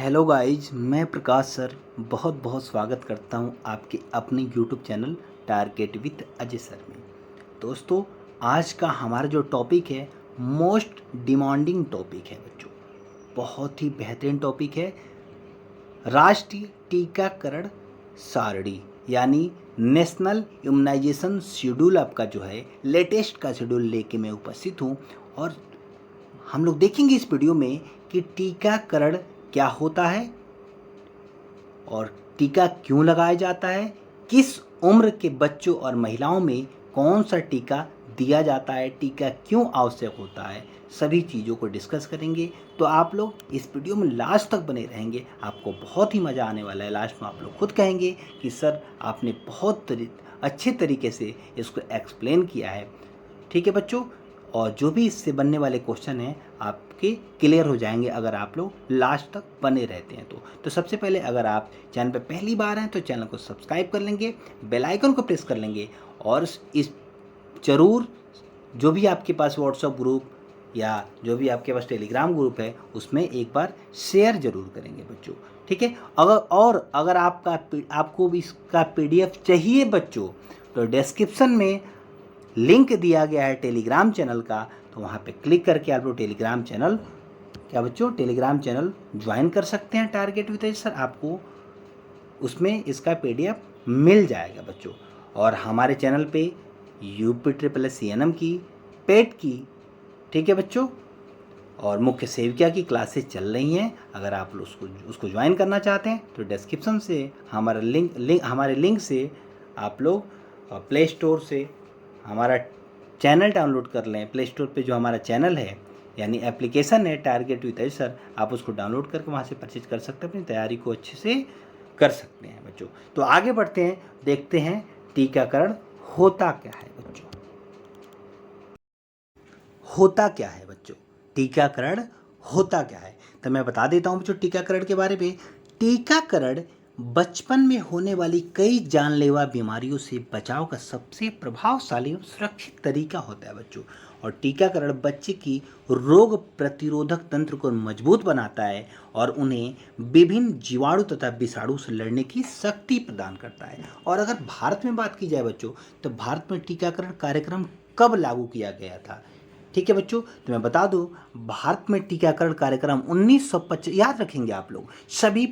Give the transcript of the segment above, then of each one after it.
Hello guys, मैं प्रकाश sir बहुत बहुत स्वागत करता हूं आपके अपने YouTube channel target with Ajay sir में। दोस्तों, आज का हमारा जो टॉपिक है मोस्ट डिमांडिंग टॉपिक है बच्चों, बहुत ही बेहतरीन टॉपिक है। राष्ट्रीय टीकाकरण सारणी यानी नेशनल इम्यूनाइजेशन शेड्यूल आपका जो है लेटेस्ट का शेड्यूल लेके मैं उपस्थित हूँ। और हम लोग देखेंगे इस वीडियो में कि टीकाकरण क्या होता है और टीका क्यों लगाया जाता है, किस उम्र के बच्चों और महिलाओं में कौन सा टीका दिया जाता है, टीका क्यों आवश्यक होता है, सभी चीज़ों को डिस्कस करेंगे। तो आप लोग इस वीडियो में लास्ट तक बने रहेंगे, आपको बहुत ही मज़ा आने वाला है। लास्ट में आप लोग खुद कहेंगे कि सर आपने बहुत अच्छे तरीके से इसको एक्सप्लेन किया है। ठीक है बच्चों, और जो भी इससे बनने वाले क्वेश्चन हैं आपके क्लियर हो जाएंगे अगर आप लोग लास्ट तक बने रहते हैं। तो सबसे पहले अगर आप चैनल पर पहली बार हैं तो चैनल को सब्सक्राइब कर लेंगे, बेल आइकन को प्रेस कर लेंगे और इस ज़रूर जो भी आपके पास व्हाट्सएप ग्रुप या जो भी आपके पास टेलीग्राम ग्रुप है उसमें एक बार शेयर ज़रूर करेंगे बच्चों। ठीक है, अगर आपको भी इसका PDF चाहिए बच्चों तो डिस्क्रिप्शन में लिंक दिया गया है टेलीग्राम चैनल का, तो वहाँ पे क्लिक करके आप लोग Telegram channel Telegram channel join कर सकते हैं टारगेट विद अजय सर। आपको उसमें इसका PDF मिल जाएगा बच्चों। और हमारे चैनल पे UP SSC की पेट की, ठीक है बच्चों, और मुख्य सेविका की क्लासेस चल रही हैं। अगर आप लोग उसको ज्वाइन करना चाहते हैं तो डिस्क्रिप्शन से हमारे लिंक से आप लोग प्ले स्टोर से हमारा चैनल डाउनलोड कर लें। प्ले स्टोर पे जो हमारा चैनल है यानी एप्लीकेशन है टारगेट विद अजय सर, आप उसको डाउनलोड करके वहाँ से परचेज कर सकते हैं, अपनी तैयारी को अच्छे से कर सकते हैं बच्चों। तो आगे बढ़ते हैं, देखते हैं टीकाकरण होता क्या है बच्चों। होता क्या है बच्चों, टीकाकरण होता क्या है, तो मैं बता देता हूँ बच्चों टीकाकरण के बारे में। टीकाकरण बचपन में होने वाली कई जानलेवा बीमारियों से बचाव का सबसे प्रभावशाली और सुरक्षित तरीका होता है बच्चों। और टीकाकरण बच्चे की रोग प्रतिरोधक तंत्र को मजबूत बनाता है और उन्हें विभिन्न जीवाणु तथा विषाणु से लड़ने की शक्ति प्रदान करता है। और अगर भारत में बात की जाए बच्चों, तो भारत में टीकाकरण कार्यक्रम कब लागू किया गया था? ठीक है बच्चों, तो मैं बता दूं, भारत में टीकाकरण कार्यक्रम 1950, याद रखेंगे आप लोग, सभी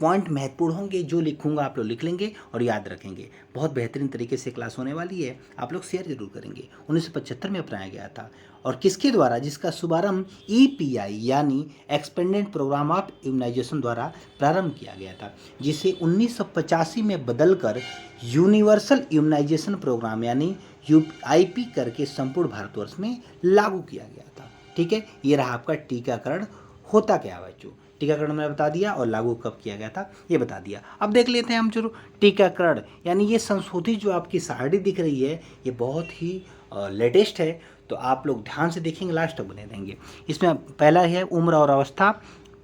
पॉइंट महत्वपूर्ण होंगे, जो लिखूंगा आप लोग लिख लेंगे और याद रखेंगे। बहुत बेहतरीन तरीके से क्लास होने वाली है, आप लोग शेयर जरूर करेंगे। 1975 में अपनाया गया था। और किसके द्वारा? जिसका शुभारंभ EPI यानी एक्सपेंडेड प्रोग्राम ऑफ इम्यूनाइजेशन द्वारा प्रारंभ किया गया था, जिसे 1985 में बदलकर यूनिवर्सल इम्यूनाइजेशन प्रोग्राम यानी UIP करके संपूर्ण भारतवर्ष में लागू किया गया था। ठीक है, ये रहा आपका टीकाकरण होता क्या है बच्चों। टीकाकरण मैंने बता दिया और लागू कब किया गया था ये बता दिया। अब देख लेते हैं हम जो टीकाकरण यानी ये संशोधित जो आपकी सारणी दिख रही है ये बहुत ही लेटेस्ट है, तो आप लोग ध्यान से देखेंगे, लास्ट तक बने रहेंगे। इसमें पहला है उम्र और अवस्था,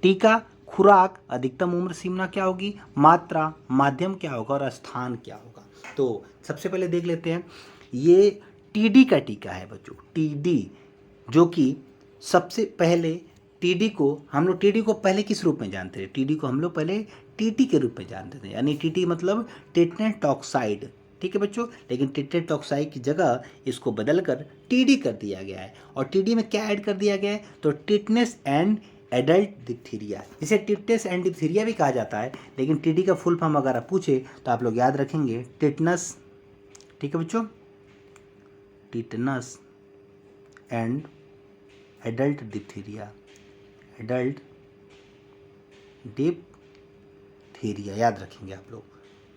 टीका, खुराक, अधिकतम उम्र सीमा क्या होगी, मात्रा, माध्यम क्या होगा और स्थान क्या होगा। तो सबसे पहले देख लेते हैं, ये TD का टीका है बच्चों। TD जो कि सबसे पहले हम लोग TD को पहले किस रूप में जानते थे? TD को हम लोग पहले TT के रूप में जानते थे, यानी TT मतलब टिटेनस टॉक्साइड। ठीक है बच्चों, लेकिन टिटेनस टॉक्साइड की जगह इसको बदलकर TD कर दिया गया है। और TD में क्या ऐड कर दिया गया है? तो टिटेनस एंड एडल्ट डिप्थीरिया, जिसे टिटेनस एंड डिप्थीरिया भी कहा जाता है, लेकिन TD का फुल फॉर्म अगर आप पूछे तो आप लोग याद रखेंगे टिटेनस। ठीक है बच्चों, tetanus and adult diphtheria, adult diphtheria याद रखेंगे आप लोग।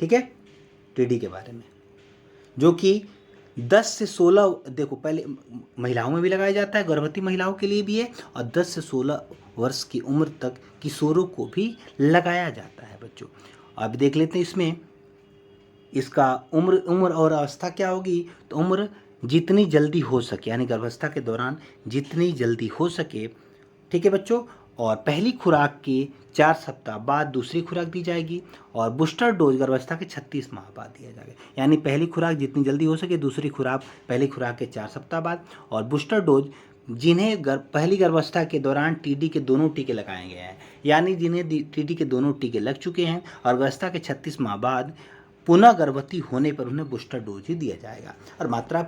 ठीक है, TD के बारे में, जो कि 10 से 16, देखो पहले महिलाओं में भी लगाया जाता है, गर्भवती महिलाओं के लिए भी है, और 10 से 16 वर्ष की उम्र तक किशोरों को भी लगाया जाता है बच्चों। अब देख लेते हैं इसमें इसका उम्र और अवस्था क्या होगी। तो उम्र जितनी जल्दी हो सके, यानी गर्भावस्था के दौरान जितनी जल्दी हो सके। ठीक है बच्चों, और पहली खुराक के 4 सप्ताह बाद दूसरी खुराक दी जाएगी, और बूस्टर डोज गर्भावस्था के 36 माह बाद दिया जाएगा। यानी पहली खुराक जितनी जल्दी हो सके, दूसरी खुराक पहली खुराक के 4 सप्ताह बाद, और बूस्टर डोज जिन्हें पहली गर्भावस्था के दौरान टीडी के दोनों टीके लगाए गए हैं, यानी जिन्हें टीडी के दोनों टीके लग चुके हैं और गर्भावस्था के 36 माह बाद पुनः गर्भवती होने पर उन्हें बूस्टर डोज ही दिया जाएगा। और मात्रा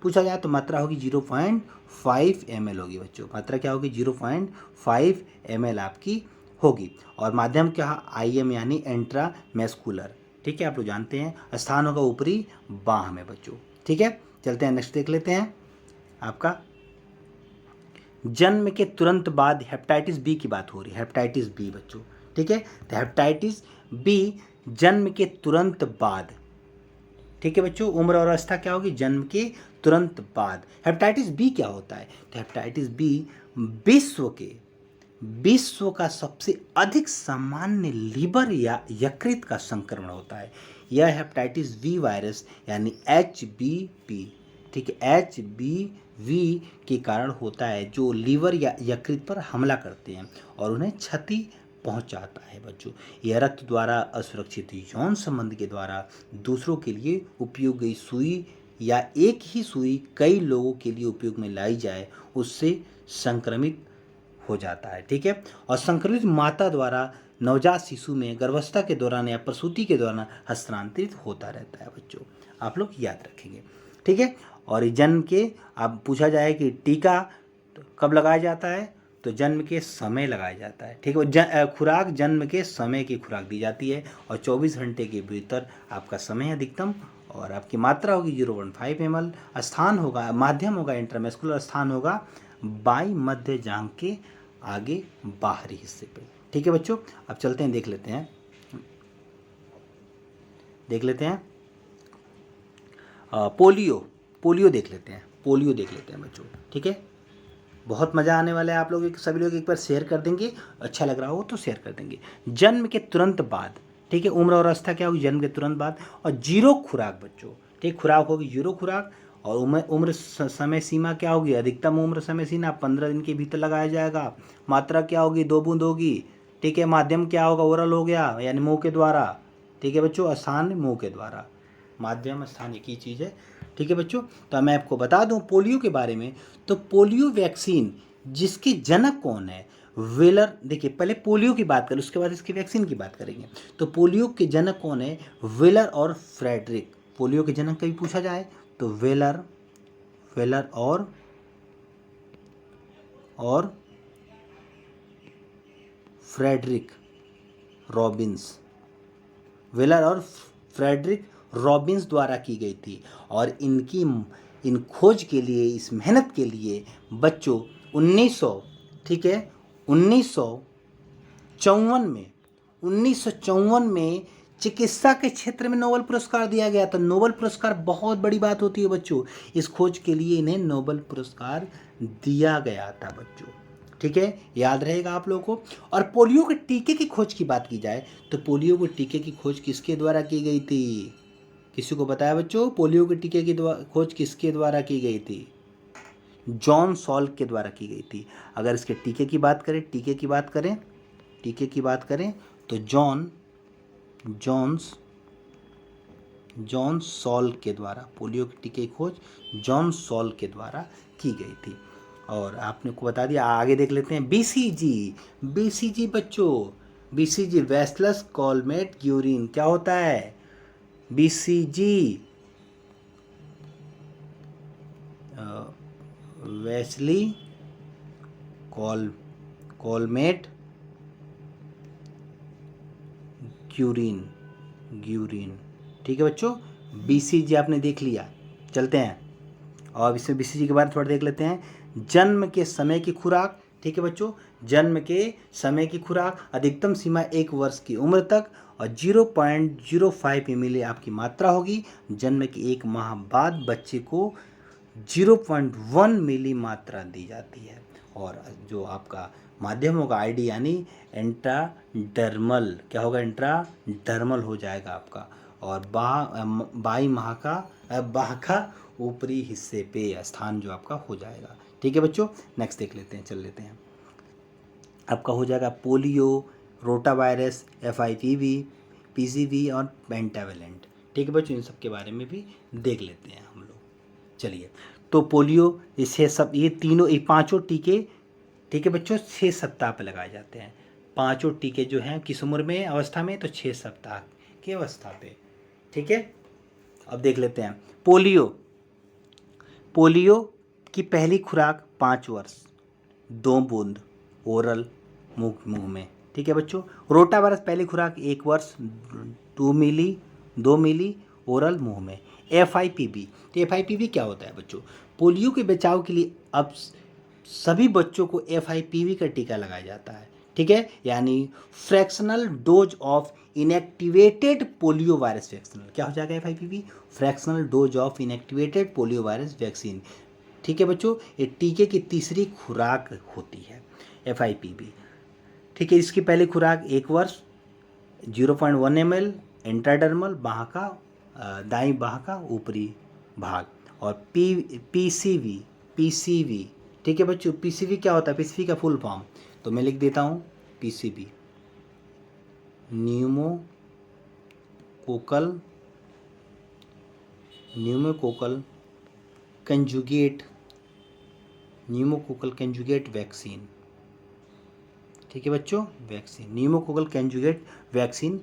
पूछा जाए तो मात्रा होगी 0.5 ml होगी बच्चों। मात्रा क्या होगी? 0.5 ml आपकी होगी। और माध्यम क्या? IM यानी इंट्रामस्कुलर। ठीक है, आप लोग जानते हैं। स्थान होगा ऊपरी बाह में बच्चों। ठीक है, चलते हैं नेक्स्ट देख लेते हैं। आपका जन्म के तुरंत बाद हेपेटाइटिस बी की बात हो रही है। हेपेटाइटिस बी बच्चों, ठीक है, तो हेपेटाइटिस बी जन्म के तुरंत बाद। ठीक है बच्चों, उम्र और अवस्था क्या होगी? जन्म के तुरंत बाद। हेपेटाइटिस बी क्या होता है? तो हेपेटाइटिस बी विश्व का सबसे अधिक सामान्य लीवर या यकृत का संक्रमण होता है। यह हेपेटाइटिस बी वायरस यानी HBV, ठीक है, HBV के कारण होता है, जो लीवर या यकृत पर हमला करते हैं और उन्हें क्षति पहुंचाता है बच्चों। यह रक्त द्वारा असुरक्षित यौन संबंध के द्वारा दूसरों के लिए उपयोग गई सुई या एक ही सुई कई लोगों के लिए उपयोग में लाई जाए उससे संक्रमित हो जाता है। ठीक है, और संक्रमित माता द्वारा नवजात शिशु में गर्भावस्था के दौरान या प्रसूति के दौरान हस्तांतरित होता रहता है बच्चों। आप लोग याद रखेंगे। ठीक है, और जन्म के अब पूछा जाए कि टीका कब लगाया जाता है? तो जन्म के समय लगाया जाता है। ठीक है, खुराक जन्म के समय की खुराक दी जाती है और 24 घंटे के भीतर आपका समय अधिकतम। और आपकी मात्रा होगी 0.5 ml। स्थान होगा, माध्यम होगा इंट्रामस्कुलर। स्थान होगा बाई मध्य जांघ के आगे बाहरी हिस्से पे। ठीक है बच्चों, अब चलते हैं, देख लेते हैं पोलियो देख लेते हैं बच्चों। ठीक है, बहुत मज़ा आने वाला है। आप लोग सभी लोग एक बार शेयर कर देंगे, अच्छा लग रहा हो तो शेयर कर देंगे। जन्म के तुरंत बाद, ठीक है, उम्र और अवस्था क्या होगी? जन्म के तुरंत बाद। और जीरो खुराक बच्चों, ठीक, खुराक होगी जीरो खुराक। और उम्र समय सीमा क्या होगी? अधिकतम उम्र समय सीमा 15 दिन के भीतर लगाया जाएगा। मात्रा क्या होगी? 2 बूंद होगी। ठीक है, माध्यम क्या होगा? ओरल हो गया, यानी मुंह के द्वारा। ठीक है बच्चों, स्थान मुंह के द्वारा, माध्यम स्थान एक ही चीज़ है। ठीक है बच्चों, तो मैं आपको बता दूं पोलियो के बारे में। तो पोलियो वैक्सीन जिसके जनक कौन है? वेलर। देखिए, पहले पोलियो की बात करें, उसके बाद इसकी वैक्सीन की बात करेंगे। तो पोलियो के जनक कौन है? वेलर और फ्रेडरिक। पोलियो के जनक कभी पूछा जाए तो वेलर और फ्रेडरिक रॉबिन्स। वेलर और फ्रेडरिक रॉबिन्स द्वारा की गई थी। और इन खोज के लिए, इस मेहनत के लिए बच्चों 1900, ठीक है, 1954 में चिकित्सा के क्षेत्र में नोबेल पुरस्कार दिया गया था। नोबेल पुरस्कार बहुत बड़ी बात होती है बच्चों। इस खोज के लिए इन्हें नोबेल पुरस्कार दिया गया था बच्चों। ठीक है, याद रहेगा आप लोगों को। और पोलियो के टीके की खोज की बात की जाए तो पोलियो के टीके की खोज किसके द्वारा की गई थी? किसी को बताया बच्चों? पोलियो के टीके की खोज किसके द्वारा की गई थी? जॉन सॉल्क के द्वारा की गई थी। अगर इसके टीके की बात करें तो जॉन सॉल्क के द्वारा पोलियो के टीके की खोज जॉन सॉल्क के द्वारा की गई थी। और आपने को बता दिया, आगे देख लेते हैं। BCG बच्चों, BCG बैसिलस कॉलमेट ग्यूरिन क्या होता है? BCG bacillus Calmette Guerin. ठीक है बच्चों, BCG आपने देख लिया। चलते हैं और इसमें BCG के बारे में थोड़ा देख लेते हैं। जन्म के समय की खुराक, ठीक है बच्चों, जन्म के समय की खुराक, अधिकतम सीमा 1 वर्ष की उम्र तक और 0.05 ml आपकी मात्रा होगी। जन्म के 1 माह बाद बच्चे को 0.1 मिली मात्रा दी जाती है। और जो आपका माध्यम होगा ID यानी इंट्राडर्मल, क्या होगा? इंट्राडर्मल हो जाएगा आपका। और बाई माह का ऊपरी हिस्से पे स्थान जो आपका हो जाएगा। ठीक है बच्चों, नेक्स्ट देख लेते हैं, चल लेते हैं। आपका हो जाएगा पोलियो, रोटावायरस, FIPV, PCV और पेंटावेलेंट। ठीक है बच्चों, इन सब के बारे में भी देख लेते हैं हम लोग। चलिए, तो पोलियो ये तीनों ये पांचों टीके, ठीक है बच्चों, 6 सप्ताह पे लगाए जाते हैं। पांचों टीके जो हैं किस उम्र में अवस्था में, तो 6 सप्ताह की अवस्था पे, ठीक है। अब देख लेते हैं पोलियो। पोलियो की पहली खुराक 5 वर्ष, 2 बूंद ओरल मुंह में, ठीक है बच्चों। रोटा वायरस पहली खुराक 1 वर्ष, 2 मिली ओरल मुंह में। FIPV, तो FIPV क्या होता है बच्चों? पोलियो के बचाव के लिए अब सभी बच्चों को FIPV का टीका लगाया जाता है, ठीक है, यानी fractional dose of inactivated polio virus vaccine. क्या हो जाएगा FIPV? Fractional dose of inactivated polio virus vaccine, ठीक है बच्चों। ये टीके की तीसरी खुराक होती है FIPV, ठीक है। इसकी पहली खुराक 1 वर्ष, 0.1 ml इंट्राडर्मल बाह का दाईं बाह का ऊपरी भाग। और PCV, ठीक है बच्चों। PCV क्या होता है? PCV का फुल फॉर्म तो मैं लिख देता हूँ, PCV न्यूमोकोकल कंजुगेट वैक्सीन, ठीक है बच्चों। Vaccine pneumococcal conjugate vaccine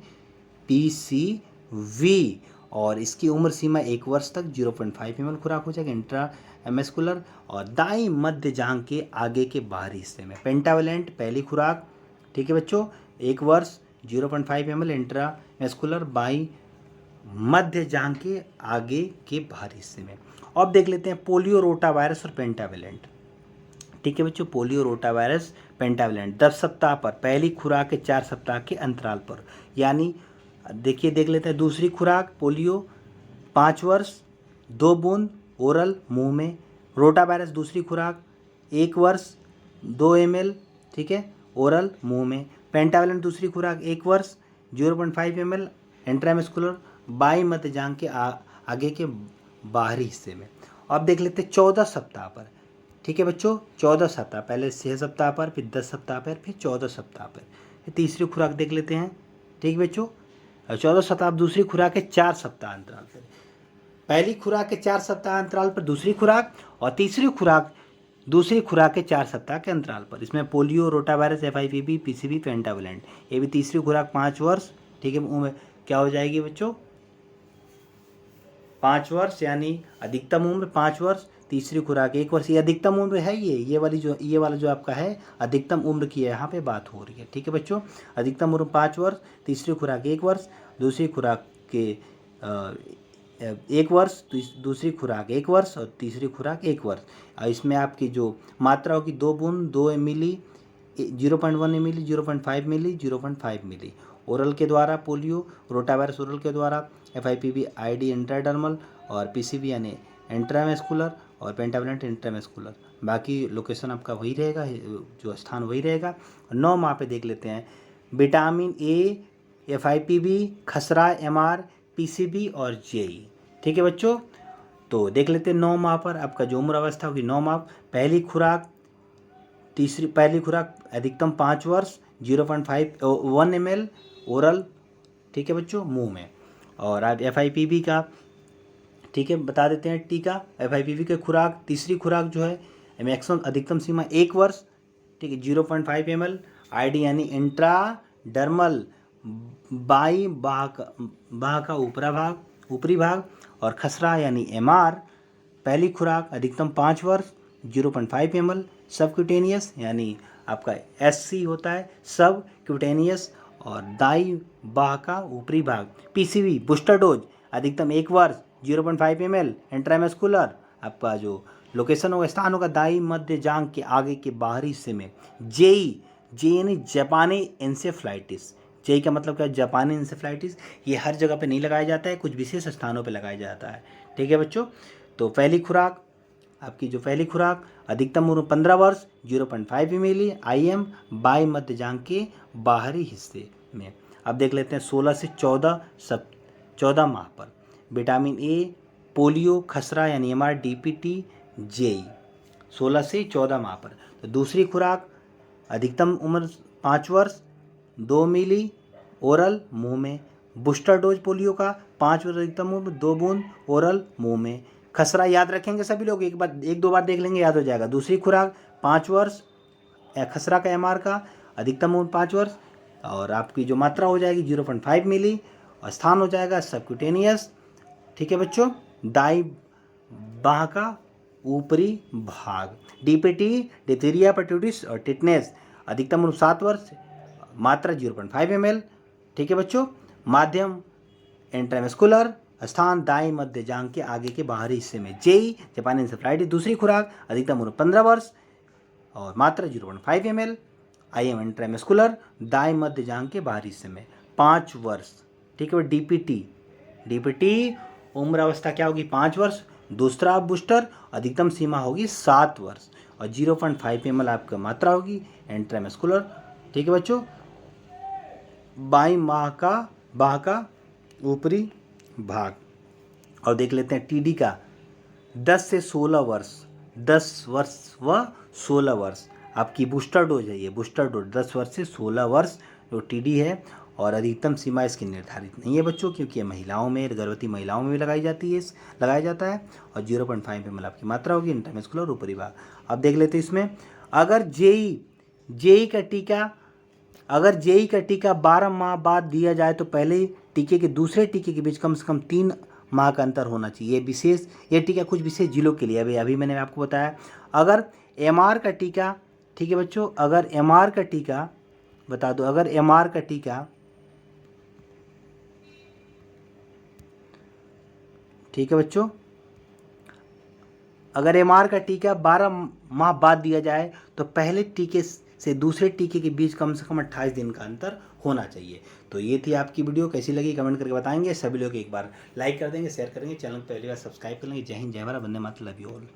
PCV, और इसकी उम्र सीमा 1 वर्ष तक 0.5 ml खुराक हो जाएगा इंट्रा एमेस्कुलर और दाईं मध्य जांघ के आगे के बाहरी हिस्से में। पेंटावेलेंट पहली खुराक, ठीक है बच्चों, 1 वर्ष, 0.5 ml इंट्रा एमेस्कुलर बाईं मध्य जांघ के आगे के बाहरी हिस्से में। अब देख लेते हैं पोलियो रोटा वायरस और पेंटावेलेंट, ठीक है बच्चों। पोलियो रोटा वायरस पेंटावेलेंट 10 सप्ताह पर, पहली खुराक के 4 सप्ताह के अंतराल पर, यानी देखिए देख लेते हैं दूसरी खुराक पोलियो 5 वर्ष, 2 बूंद ओरल मुंह में। रोटा वायरस दूसरी खुराक 1 वर्ष, 2 ml, ठीक है, ओरल मुंह में। पेंटावेलेंट दूसरी खुराक 1 वर्ष, 0.5 ml इंट्रामस्कुलर बाईं मध्य जांघ के आगे के बाहरी हिस्से में। अब देख लेते हैं 14 सप्ताह पर, ठीक है बच्चों। 14 सप्ताह, पहले 6 सप्ताह पर, फिर 10 सप्ताह पर, फिर 14 सप्ताह पर। तीसरी खुराक देख लेते हैं, ठीक बच्चों। 14 सप्ताह दूसरी खुराक के 4 सप्ताह अंतराल पर, पहली खुराक के 4 सप्ताह अंतराल पर दूसरी खुराक, और तीसरी खुराक दूसरी खुराक के 4 सप्ताह के अंतराल पर। इसमें polio rota virus FIPV PCV pentavalent, ये भी तीसरी खुराक 5 वर्ष, ठीक है। उम्र क्या हो जाएगी बच्चों? 5 वर्ष, यानी अधिकतम उम्र 5 वर्ष, तीसरी खुराक 1 वर्ष। ये अधिकतम उम्र है, ये वाला जो आपका है अधिकतम उम्र की है, यहाँ पे बात हो रही है, ठीक है बच्चों। अधिकतम उम्र 5 वर्ष, तीसरी खुराक 1 वर्ष, दूसरी खुराक के 1 वर्ष, दूसरी खुराक 1 वर्ष और तीसरी खुराक 1 वर्ष। और इसमें आपकी जो मात्रा होगी 2 बूंद, 2 ml, 0.1 ml, 0.5 ml, 0.5 ml oral के द्वारा पोलियो रोटा वायरस ओरल के द्वारा, FIPV ID इंट्राडर्मल और PCV यानी इंट्रामेस्कुलर और पेंटावेलेंट इंट्रामेस्कुलर। बाकी लोकेशन आपका वही रहेगा, जो स्थान वही रहेगा। 9 माह पे देख लेते हैं विटामिन A, FIPV, खसरा, MR, PCV और JE, ठीक है बच्चों। तो देख लेते हैं 9 माह पर आपका जो उम्र अवस्था होगी 9 माह। पहली खुराक अधिकतम 5 वर्ष, 0.1 ml ओरल, ठीक है बच्चों, मुंह में। और आप FIPV का, ठीक है, बता देते हैं टीका। FIPV के खुराक तीसरी खुराक जो है मैक्सिमम अधिकतम सीमा 1 वर्ष, ठीक है, 0.5 ml ID यानी इंट्राडर्मल बाई बाह का ऊपरी भाग, और खसरा यानी MR पहली खुराक अधिकतम 5 वर्ष, 0.5 ml सबक्यूटेनियस यानी आपका SC होता है सब क्यूटेनियस, और दाई बाह का ऊपरी भाग। PCV बूस्टर डोज अधिकतम 1 वर्ष, 0.5 ml इंट्रामस्कुलर, आपका जो लोकेशन होगा स्थान होगा दाई मध्य जांघ के आगे के बाहरी हिस्से में। JE यानी जापानी इंसेफ्लाइटिस, JE का मतलब क्या है? जापानी इंसेफ्लाइटिस। ये हर जगह पे नहीं लगाया जाता है, कुछ विशेष स्थानों पे लगाया जाता है, ठीक है बच्चों। तो पहली खुराक आपकी जो पहली खुराक अधिकतम उम्र 15 वर्ष, 0.5 ml IM बाई मध्य जांघ के बाहरी हिस्से में। अब देख लेते हैं 16 से 14 माह पर विटामिन A, पोलियो, खसरा यानी MR, DPT, JE 16 से 14 माह पर। तो दूसरी खुराक अधिकतम उम्र 5 वर्ष, 2 मिली ओरल मुंह में। बूस्टर डोज पोलियो का 5 वर्ष, अधिकतम उम्र 2 बूंद ओरल मुंह में। खसरा याद रखेंगे सभी लोग, एक दो बार देख लेंगे याद हो जाएगा। दूसरी खुराक 5 वर्ष खसरा का MR का, अधिकतम उम्र 5 वर्ष, और आपकी जो मात्रा हो जाएगी 0.5 मिली, और स्थान हो जाएगा सबक्यूटेनियस। ठीक है बच्चों, दाई बाह का ऊपरी भाग। DPT डिप्थीरिया परट्यूटिस और टिटनेस, अधिकतम उम्र 7 वर्ष, मात्रा 0.5 ml। ठीक है बच्चों, माध्यम इंट्रामस्कुलर, स्थान दाई मध्य जांघ के आगे के बाहरी हिस्से में। जेई जापानी इंसेफेलाइटिस, दूसरी खुराक, अधिकतम उम्र 15 वर्ष और मात्रा 0.5 ml। IM इंट्रामस्कुलर, दाई मध्य जांघ के बाहरी हिस्से में 5 वर्ष। ठीक है, DPT उम्र अवस्था क्या होगी 5 वर्ष। दूसरा बूस्टर, अधिकतम सीमा होगी 7 वर्ष और 0.5 ml आपका मात्रा होगी इंट्रामस्कुलर। ठीक है बच्चों, बाई बाह का ऊपरी भाग। और देख लेते हैं TD का 10 से 16 वर्ष, 10 वर्ष व 16 वर्ष आपकी बूस्टर डोज है। ये बूस्टर डोज 10 वर्ष से 16 वर्ष जो TD है, और अधिकतम सीमा इसकी निर्धारित नहीं है बच्चों, क्योंकि ये महिलाओं में, गर्भवती महिलाओं में भी लगाया जाता है। और 0.5 ml आपकी मात्रा होगी इंट्रामस्कुलर ऊपरी भाग। अब देख लेते हैं इसमें, अगर जेई का टीका 12 माह बाद दिया जाए तो पहले टीके के दूसरे टीके के बीच कम से कम 3 माह का अंतर होना चाहिए। ये टीका कुछ विशेष जिलों के लिए, अभी मैंने आपको बताया। अगर MR का टीका, ठीक है बच्चों, अगर MR का टीका बता दो, अगर MR का टीका, ठीक है बच्चों, अगर MR का टीका 12 माह बाद दिया जाए तो पहले टीके से दूसरे टीके के बीच कम से कम 28 दिन का अंतर होना चाहिए। तो ये थी आपकी वीडियो, कैसी लगी कमेंट करके बताएंगे। सभी लोग एक बार लाइक कर देंगे, शेयर करेंगे, चैनल को पहली बार सब्सक्राइब कर लेंगे। जय हिंद, जय Bharat, Vande Mataram, love you all.